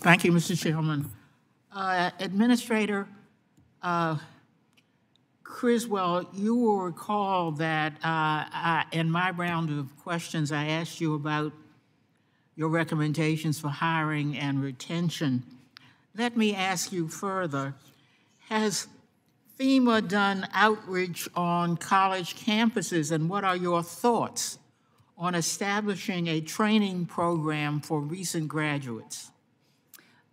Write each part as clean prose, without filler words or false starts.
Thank you, Mr. Chairman. Administrator Criswell, you will recall that in my round of questions, I asked you about your recommendations for hiring and retention. Let me ask you further. Has FEMA done outreach on college campuses, and what are your thoughts on establishing a training program for recent graduates?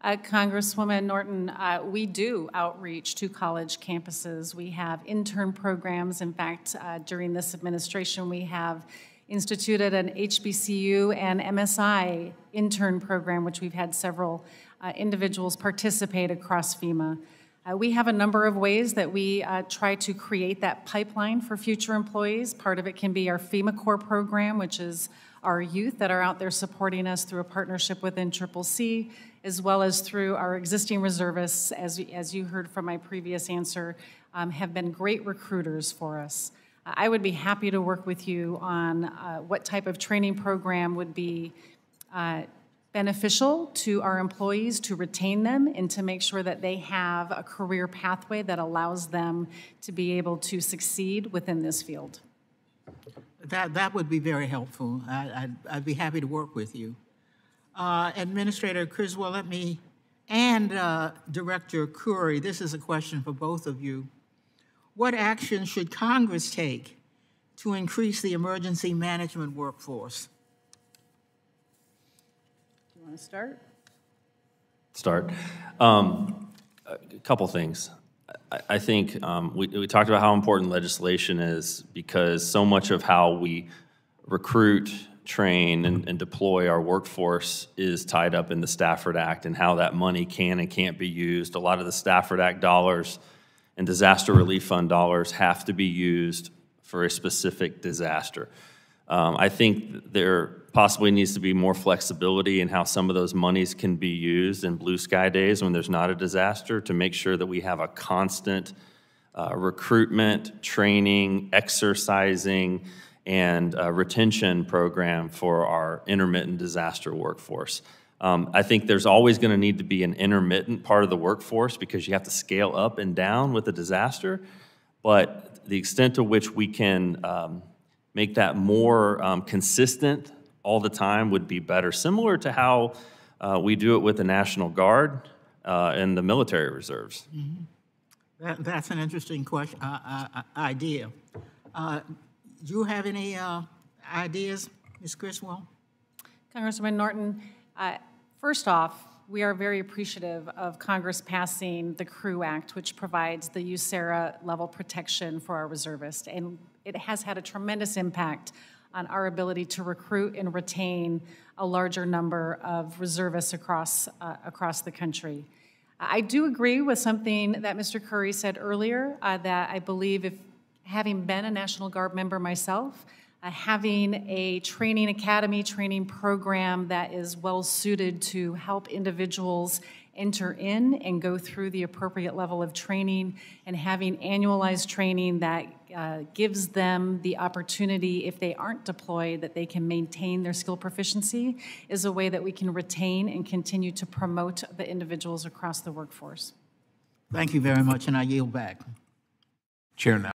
Congresswoman Norton, we do outreach to college campuses. We have intern programs. In fact, during this administration, we have instituted an HBCU and MSI intern program, which we've had several individuals participate across FEMA. We have a number of ways that we try to create that pipeline for future employees. Part of it can be our FEMA Core program, which is our youth that are out there supporting us through a partnership with NCCC, as well as through our existing reservists, as you heard from my previous answer, have been great recruiters for us. I would be happy to work with you on what type of training program would be beneficial to our employees, to retain them and to make sure that they have a career pathway that allows them to be able to succeed within this field. That would be very helpful. I'd be happy to work with you. Administrator Criswell, and Director Curry, this is a question for both of you. What action should Congress take to increase the emergency management workforce? Do you want to start? A couple things. I think we talked about how important legislation is, because so much of how we recruit, train, and deploy our workforce is tied up in the Stafford Act and how that money can and can't be used. A lot of the Stafford Act dollars and disaster relief fund dollars have to be used for a specific disaster. I think there possibly needs to be more flexibility in how some of those monies can be used in blue sky days when there's not a disaster, to make sure that we have a constant recruitment, training, exercising, and retention program for our intermittent disaster workforce. I think there's always going to need to be an intermittent part of the workforce, because you have to scale up and down with a disaster, but the extent to which we can make that more consistent all the time would be better, similar to how we do it with the National Guard and the military reserves. Mm-hmm. That's an interesting question, idea. Do you have any ideas, Ms. Criswell? Congresswoman Norton, first off, we are very appreciative of Congress passing the CREW Act, which provides the USERRA level protection for our reservists, and it has had a tremendous impact on our ability to recruit and retain a larger number of reservists across the country. I do agree with something that Mr. Curry said earlier, that I believe, if having been a National Guard member myself, having a training academy, training program that is well suited to help individuals enter in and go through the appropriate level of training, and having annualized training that gives them the opportunity, if they aren't deployed, that they can maintain their skill proficiency, is a way that we can retain and continue to promote the individuals across the workforce. Thank you very much, and I yield back. Chair now.